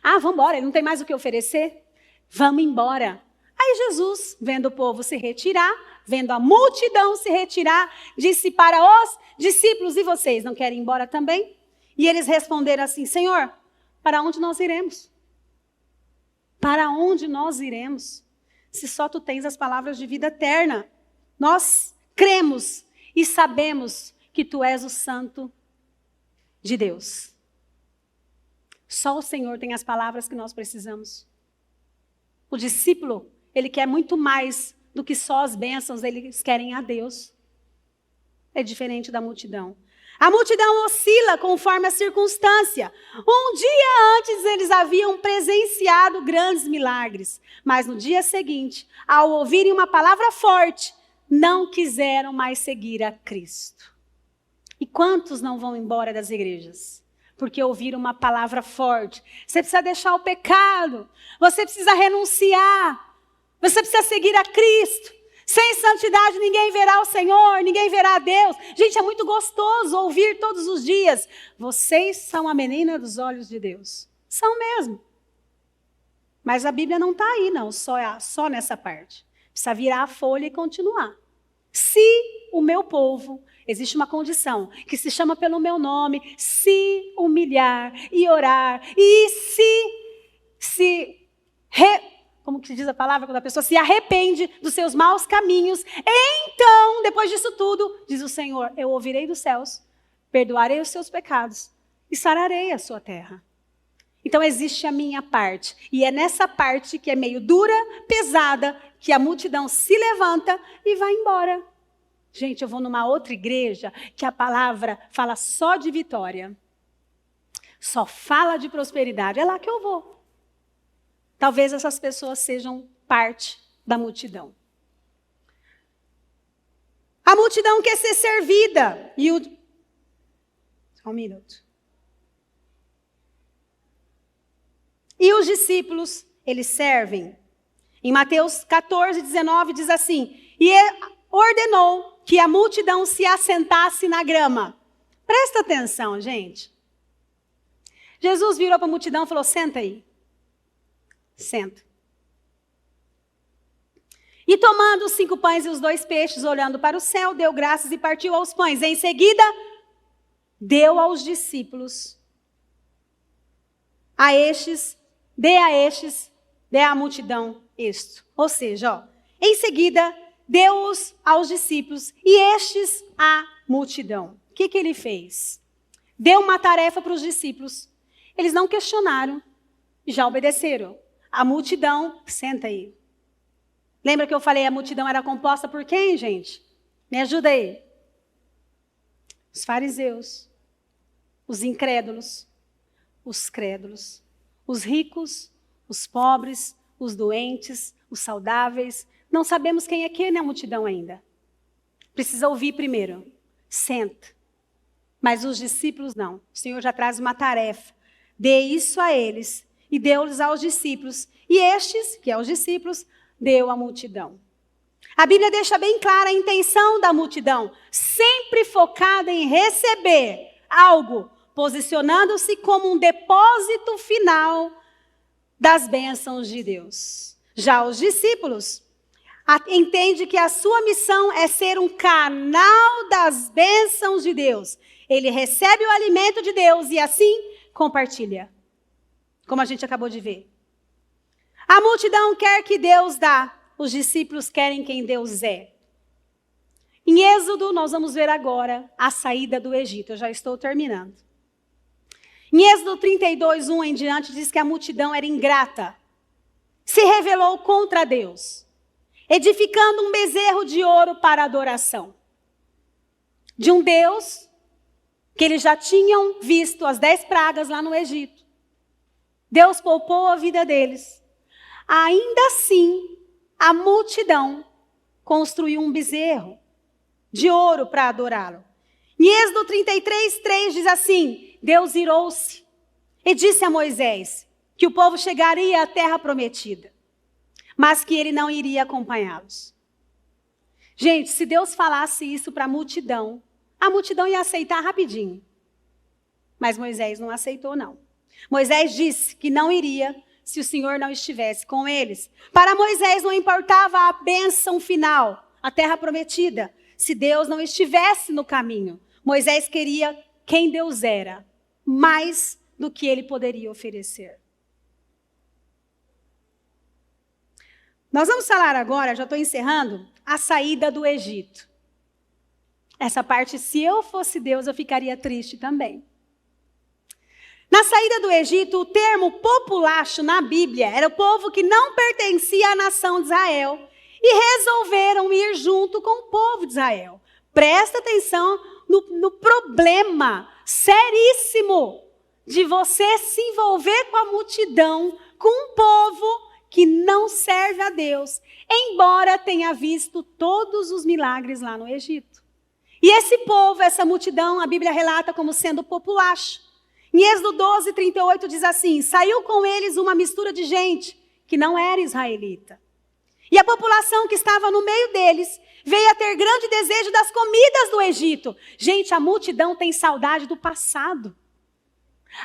Vamos embora, ele não tem mais o que oferecer? Vamos embora. Aí Jesus, vendo o povo se retirar, vendo a multidão se retirar, disse para os discípulos, e vocês não querem ir embora também? E eles responderam assim, Senhor, para onde nós iremos? Para onde nós iremos? Se só tu tens as palavras de vida eterna. Nós cremos e sabemos que tu és o Santo de Deus. Só o Senhor tem as palavras que nós precisamos. O discípulo, ele quer muito mais do que só as bênçãos, eles querem a Deus. É diferente da multidão. A multidão oscila conforme a circunstância. Um dia antes eles haviam presenciado grandes milagres, mas no dia seguinte, ao ouvirem uma palavra forte, não quiseram mais seguir a Cristo. E quantos não vão embora das igrejas? Porque ouviram uma palavra forte. Você precisa deixar o pecado, você precisa renunciar, você precisa seguir a Cristo. Sem santidade ninguém verá o Senhor, ninguém verá a Deus. Gente, é muito gostoso ouvir todos os dias. Vocês são a menina dos olhos de Deus. São mesmo. Mas a Bíblia não está aí, não, só nessa parte. Precisa virar a folha e continuar. Se o meu povo, existe uma condição, que se chama pelo meu nome, se humilhar e orar, e como que se diz a palavra quando a pessoa se arrepende dos seus maus caminhos, então, depois disso tudo, diz o Senhor, eu ouvirei dos céus, perdoarei os seus pecados e sararei a sua terra. Então existe a minha parte, e é nessa parte que é meio dura, pesada, que a multidão se levanta e vai embora. Gente, eu vou numa outra igreja que a palavra fala só de vitória. só fala de prosperidade, é lá que eu vou. Talvez essas pessoas sejam parte da multidão. A multidão quer ser servida. Só um minuto. E os discípulos, eles servem. Em Mateus 14, 19, diz assim: e ordenou que a multidão se assentasse na grama. Presta atenção, gente. Jesus virou para a multidão e falou: senta aí. Senta. E tomando os 5 pães e os 2 peixes, olhando para o céu, deu graças e partiu aos pães. Em seguida, deu aos discípulos. Dê à multidão isto. Ou seja, em seguida, deu-os aos discípulos e estes à multidão. O que ele fez? Deu uma tarefa para os discípulos. Eles não questionaram, já obedeceram. A multidão, senta aí. Lembra que eu falei a multidão era composta por quem, gente? Me ajuda aí. Os fariseus, os incrédulos, os crédulos, os ricos, os pobres, os doentes, os saudáveis. Não sabemos quem é quem na multidão ainda. Precisa ouvir primeiro. Senta. Mas os discípulos não. O Senhor já traz uma tarefa. Dê isso a eles e deu-lhes aos discípulos. E estes, que é os discípulos, deu à multidão. A Bíblia deixa bem clara a intenção da multidão, sempre focada em receber algo, posicionando-se como um depósito final das bênçãos de Deus. Já os discípulos entendem que a sua missão é ser um canal das bênçãos de Deus. Ele recebe o alimento de Deus e assim compartilha, como a gente acabou de ver. A multidão quer que Deus dá, os discípulos querem quem Deus é. Em Êxodo, nós vamos ver agora a saída do Egito. Eu já estou terminando. Em Êxodo 32, 1 em diante, diz que a multidão era ingrata. Se rebelou contra Deus, edificando um bezerro de ouro para adoração. De um Deus que eles já tinham visto as 10 pragas lá no Egito. Deus poupou a vida deles. Ainda assim, a multidão construiu um bezerro de ouro para adorá-lo. Em Êxodo 33, 3 diz assim: Deus irou-se e disse a Moisés que o povo chegaria à terra prometida, mas que ele não iria acompanhá-los. Gente, se Deus falasse isso para a multidão ia aceitar rapidinho. Mas Moisés não aceitou, não. Moisés disse que não iria se o Senhor não estivesse com eles. Para Moisés não importava a bênção final, a terra prometida, se Deus não estivesse no caminho. Moisés queria quem Deus era, mais do que ele poderia oferecer. Nós vamos falar agora, já estou encerrando, a saída do Egito. Essa parte, se eu fosse Deus, eu ficaria triste também. Na saída do Egito, o termo populacho na Bíblia era o povo que não pertencia à nação de Israel e resolveram ir junto com o povo de Israel. Presta atenção no problema seríssimo de você se envolver com a multidão, com um povo que não serve a Deus, embora tenha visto todos os milagres lá no Egito. E esse povo, essa multidão, a Bíblia relata como sendo populacho. Em Êxodo 12, 38 diz assim: saiu com eles uma mistura de gente que não era israelita. E a população que estava no meio deles veio a ter grande desejo das comidas do Egito. Gente, a multidão tem saudade do passado.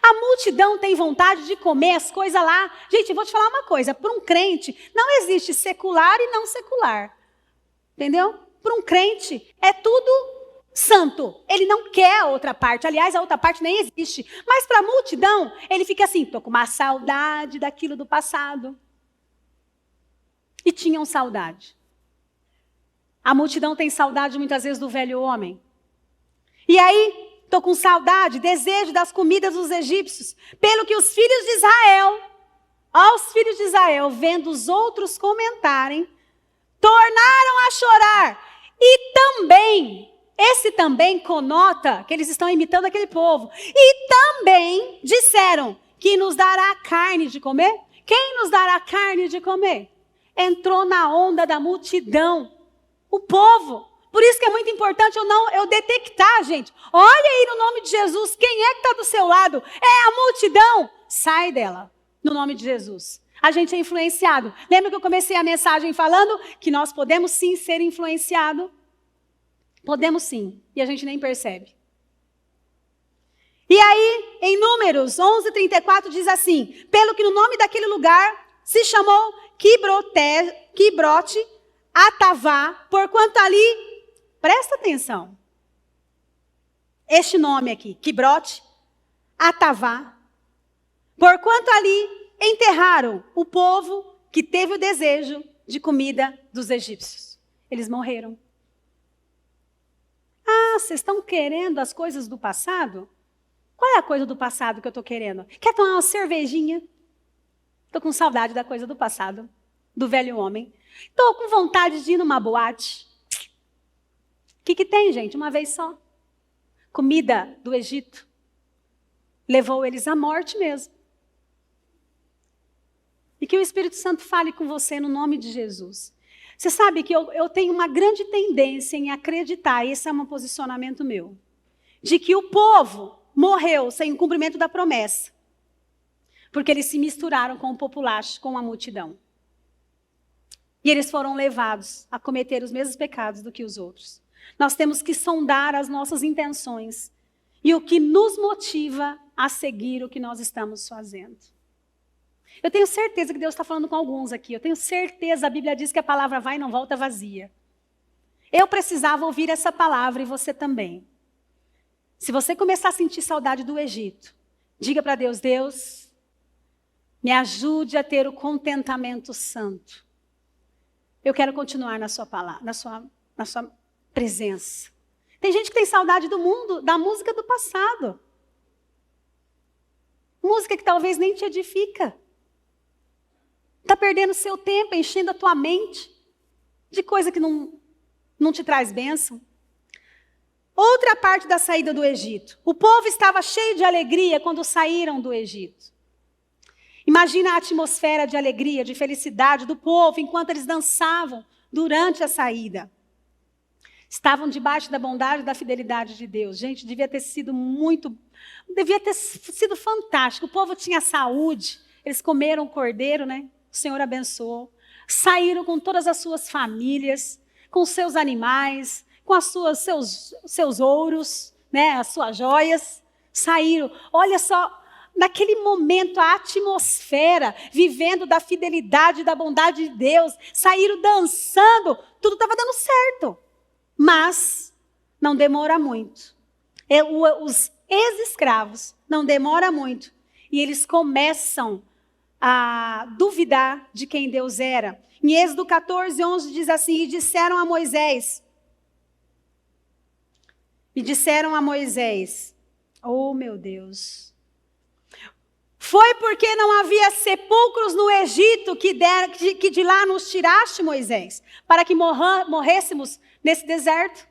A multidão tem vontade de comer as coisas lá. Gente, eu vou te falar uma coisa. Para um crente, não existe secular e não secular. Entendeu? Para um crente, é tudo santo. Ele não quer a outra parte. Aliás, a outra parte nem existe. Mas para a multidão, ele fica assim, estou com uma saudade daquilo do passado. E tinham saudade. A multidão tem saudade muitas vezes do velho homem. E aí, estou com saudade, desejo das comidas dos egípcios. Pelo que os filhos de Israel, aos filhos de Israel, vendo os outros comentarem, tornaram a chorar. E também esse também conota que eles estão imitando aquele povo. E também disseram que nos dará carne de comer. Quem nos dará carne de comer? Entrou na onda da multidão. O povo. Por isso que é muito importante eu detectar, gente. Olha aí no nome de Jesus, quem é que está do seu lado? É a multidão. Sai dela, no nome de Jesus. A gente é influenciado. Lembra que eu comecei a mensagem falando que nós podemos sim ser influenciados? Podemos sim, e a gente nem percebe. E aí, em Números 11:34 diz assim: pelo que no nome daquele lugar se chamou Quibrote Atavá, porquanto ali, presta atenção, este nome aqui, Quibrote Atavá, porquanto ali enterraram o povo que teve o desejo de comida dos egípcios. Eles morreram. Ah, vocês estão querendo as coisas do passado? Qual é a coisa do passado que eu estou querendo? Quer tomar uma cervejinha? Estou com saudade da coisa do passado, do velho homem. Estou com vontade de ir numa boate. O que tem, gente? Uma vez só. Comida do Egito. Levou eles à morte mesmo. E que o Espírito Santo fale com você no nome de Jesus. Você sabe que eu tenho uma grande tendência em acreditar, esse é um posicionamento meu, de que o povo morreu sem o cumprimento da promessa, porque eles se misturaram com o populacho, com a multidão. E eles foram levados a cometer os mesmos pecados do que os outros. Nós temos que sondar as nossas intenções e o que nos motiva a seguir o que nós estamos fazendo. Eu tenho certeza que Deus está falando com alguns aqui. Eu tenho certeza, a Bíblia diz que a palavra vai e não volta vazia. Eu precisava ouvir essa palavra e você também. Se você começar a sentir saudade do Egito, diga para Deus: Deus, me ajude a ter o contentamento santo. Eu quero continuar na sua palavra, na sua presença. Tem gente que tem saudade do mundo, da música do passado. Música que talvez nem te edifica. Está perdendo seu tempo, enchendo a tua mente de coisa que não te traz bênção. Outra parte da saída do Egito. O povo estava cheio de alegria quando saíram do Egito. Imagina a atmosfera de alegria, de felicidade do povo enquanto eles dançavam durante a saída. Estavam debaixo da bondade e da fidelidade de Deus. Gente, devia ter sido fantástico. O povo tinha saúde, eles comeram o cordeiro, né? O Senhor abençoou. Saíram com todas as suas famílias, com seus animais, com seus ouros, né? As suas joias. Saíram. Olha só, naquele momento, a atmosfera, vivendo da fidelidade e da bondade de Deus. Saíram dançando, tudo estava dando certo. Mas não demora muito. Os ex-escravos não demora muito. E eles começam a duvidar de quem Deus era. Em Êxodo 14:11 diz assim: E disseram a Moisés, oh meu Deus, foi porque não havia sepulcros no Egito que de lá nos tiraste, Moisés, para que morrêssemos nesse deserto?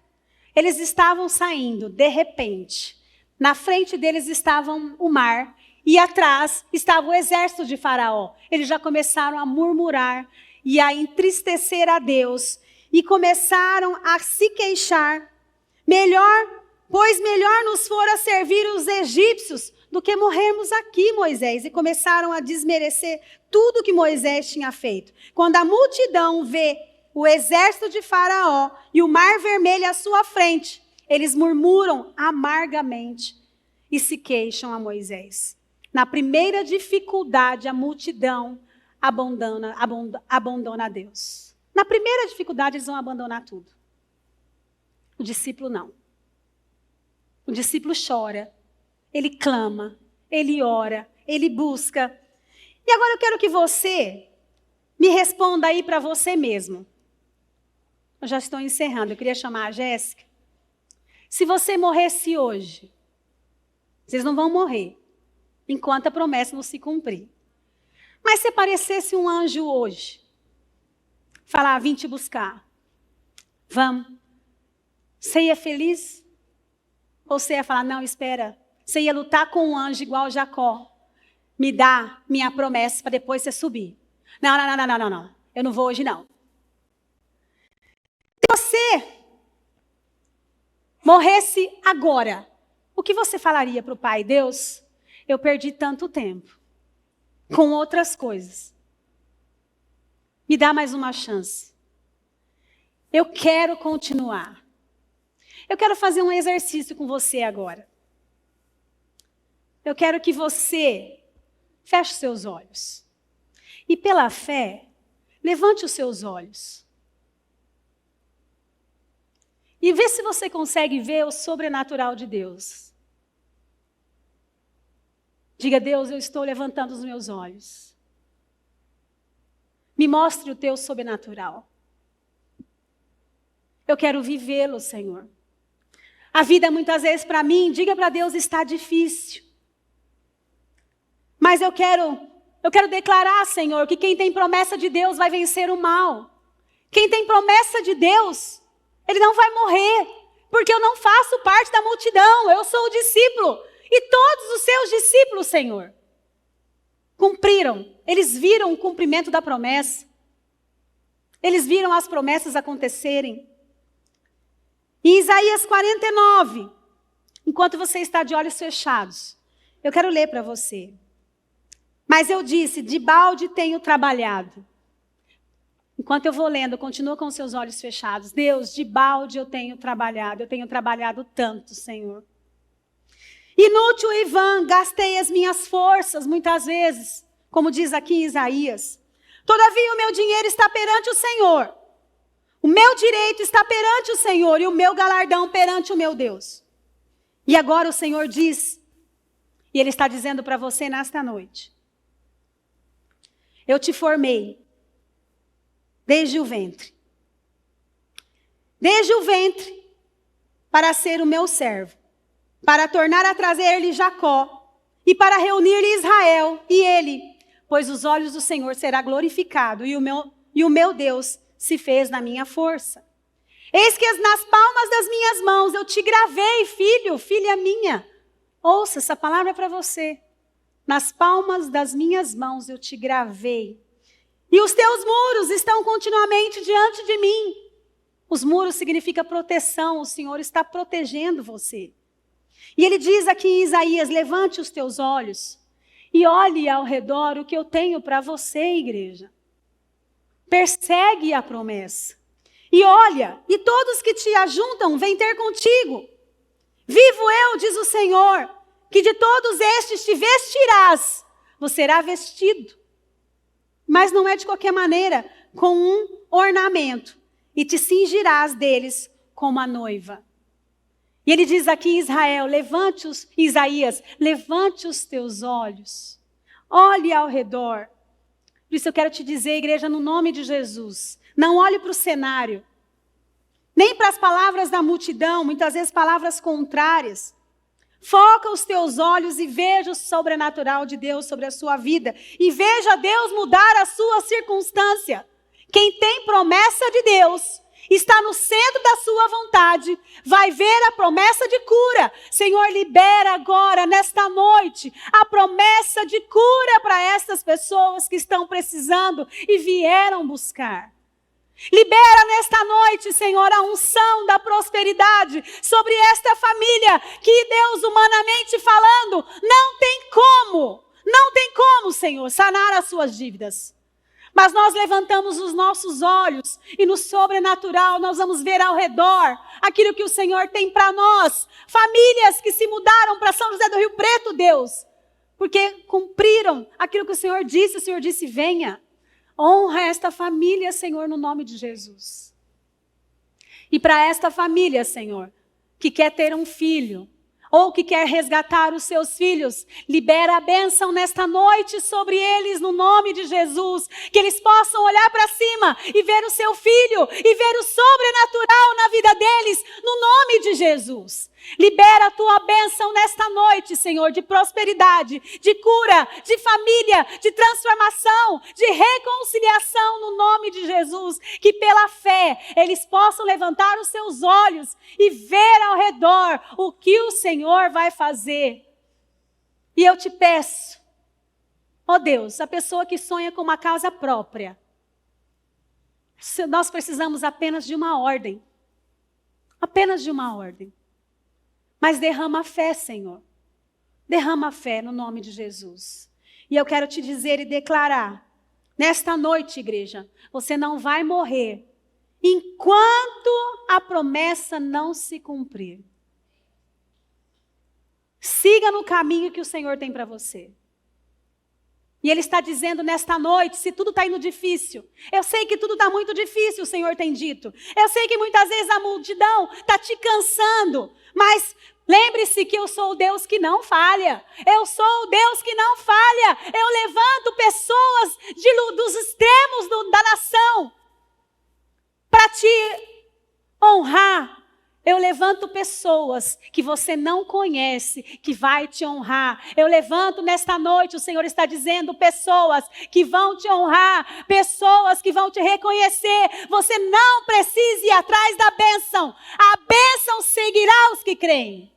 Eles estavam saindo, de repente, na frente deles estava o mar, e atrás estava o exército de Faraó. Eles já começaram a murmurar e a entristecer a Deus. E começaram a se queixar. Pois melhor nos fora servir os egípcios do que morrermos aqui, Moisés. E começaram a desmerecer tudo que Moisés tinha feito. Quando a multidão vê o exército de Faraó e o mar vermelho à sua frente, eles murmuram amargamente e se queixam a Moisés. Na primeira dificuldade, a multidão abandona a Deus. Na primeira dificuldade, eles vão abandonar tudo. O discípulo não. O discípulo chora, ele clama, ele ora, ele busca. E agora eu quero que você me responda aí para você mesmo. Eu já estou encerrando, eu queria chamar a Jéssica. Se você morresse hoje, vocês não vão morrer enquanto a promessa não se cumprir. Mas se aparecesse um anjo hoje, falar: vim te buscar, vamos. Você ia feliz? Ou você ia falar, não, espera. Você ia lutar com um anjo igual Jacó. Me dá minha promessa para depois você subir. Não. Eu não vou hoje, não. Se você morresse agora, o que você falaria para o Pai? Deus, eu perdi tanto tempo com outras coisas. Me dá mais uma chance. Eu quero continuar. Eu quero fazer um exercício com você agora. Eu quero que você feche seus olhos. E pela fé, levante os seus olhos. E vê se você consegue ver o sobrenatural de Deus. Diga, Deus, eu estou levantando os meus olhos. Me mostre o teu sobrenatural. Eu quero vivê-lo, Senhor. A vida muitas vezes para mim, diga para Deus, está difícil. Mas eu quero declarar, Senhor, que quem tem promessa de Deus vai vencer o mal. Quem tem promessa de Deus, ele não vai morrer, porque eu não faço parte da multidão, eu sou o discípulo. E todos os seus discípulos, Senhor, cumpriram. Eles viram o cumprimento da promessa. Eles viram as promessas acontecerem. Em Isaías 49, enquanto você está de olhos fechados, eu quero ler para você. Mas eu disse, de balde tenho trabalhado. Enquanto eu vou lendo, continua com os seus olhos fechados. Deus, de balde eu tenho trabalhado tanto, Senhor. Inútil e vã, gastei as minhas forças muitas vezes, como diz aqui em Isaías. Todavia o meu dinheiro está perante o Senhor. O meu direito está perante o Senhor e o meu galardão perante o meu Deus. E agora o Senhor diz, e Ele está dizendo para você nesta noite. Eu te formei desde o ventre. Desde o ventre para ser o meu servo. Para tornar a trazer-lhe Jacó e para reunir-lhe Israel e ele. Pois os olhos do Senhor será glorificado e o meu Deus se fez na minha força. Eis que nas palmas das minhas mãos eu te gravei, filho, filha minha. Ouça, essa palavra é para você. Nas palmas das minhas mãos eu te gravei. E os teus muros estão continuamente diante de mim. Os muros significam proteção, o Senhor está protegendo você. E ele diz aqui em Isaías, levante os teus olhos e olhe ao redor o que eu tenho para você, igreja. Persegue a promessa. E olha, e todos que te ajuntam vêm ter contigo. Vivo eu, diz o Senhor, que de todos estes te vestirás. Você será vestido. Mas não é de qualquer maneira, com um ornamento. E te cingirás deles como a noiva. E ele diz aqui em Isaías, levante os teus olhos. Olhe ao redor. Por isso eu quero te dizer, igreja, no nome de Jesus, não olhe para o cenário, nem para as palavras da multidão, muitas vezes palavras contrárias. Foca os teus olhos e veja o sobrenatural de Deus sobre a sua vida. E veja Deus mudar a sua circunstância. Quem tem promessa de Deus, está no centro da sua vontade, vai ver a promessa de cura. Senhor, libera agora, nesta noite, a promessa de cura para essas pessoas que estão precisando e vieram buscar. Libera nesta noite, Senhor, a unção da prosperidade sobre esta família que Deus, humanamente falando, não tem como, Senhor, sanar as suas dívidas. Mas nós levantamos os nossos olhos e no sobrenatural nós vamos ver ao redor aquilo que o Senhor tem para nós. Famílias que se mudaram para São José do Rio Preto, Deus, porque cumpriram aquilo que o Senhor disse, venha. Honra esta família, Senhor, no nome de Jesus. E para esta família, Senhor, que quer ter um filho, ou que quer resgatar os seus filhos, libera a bênção nesta noite sobre eles, no nome de Jesus. Que eles possam olhar para cima e ver o seu filho, e ver o sobrenatural na vida deles, no nome de Jesus. Libera a tua bênção nesta noite, Senhor, de prosperidade, de cura, de família, de transformação, de reconciliação no nome de Jesus. Que pela fé eles possam levantar os seus olhos e ver ao redor o que o Senhor vai fazer. E eu te peço, ó Deus, a pessoa que sonha com uma casa própria, nós precisamos apenas de uma ordem. Apenas de uma ordem. Mas derrama fé, Senhor. Derrama fé no nome de Jesus. E eu quero te dizer e declarar, nesta noite, igreja, você não vai morrer enquanto a promessa não se cumprir. Siga no caminho que o Senhor tem para você. E Ele está dizendo nesta noite, se tudo está indo difícil, eu sei que tudo está muito difícil, o Senhor tem dito. Eu sei que muitas vezes a multidão está te cansando, mas lembre-se que eu sou o Deus que não falha. Eu sou o Deus que não falha. Eu levanto pessoas dos extremos da nação para te honrar. Eu levanto pessoas que você não conhece, que vai te honrar. Eu levanto nesta noite, o Senhor está dizendo, pessoas que vão te honrar, pessoas que vão te reconhecer. Você não precisa ir atrás da bênção. A bênção seguirá os que creem.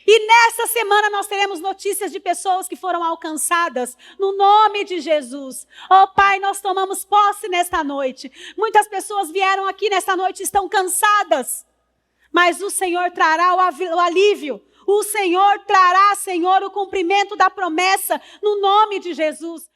E nessa semana nós teremos notícias de pessoas que foram alcançadas no nome de Jesus. Oh Pai, nós tomamos posse nesta noite. Muitas pessoas vieram aqui nesta noite e estão cansadas. Mas o Senhor trará o alívio. O Senhor trará, Senhor, o cumprimento da promessa no nome de Jesus.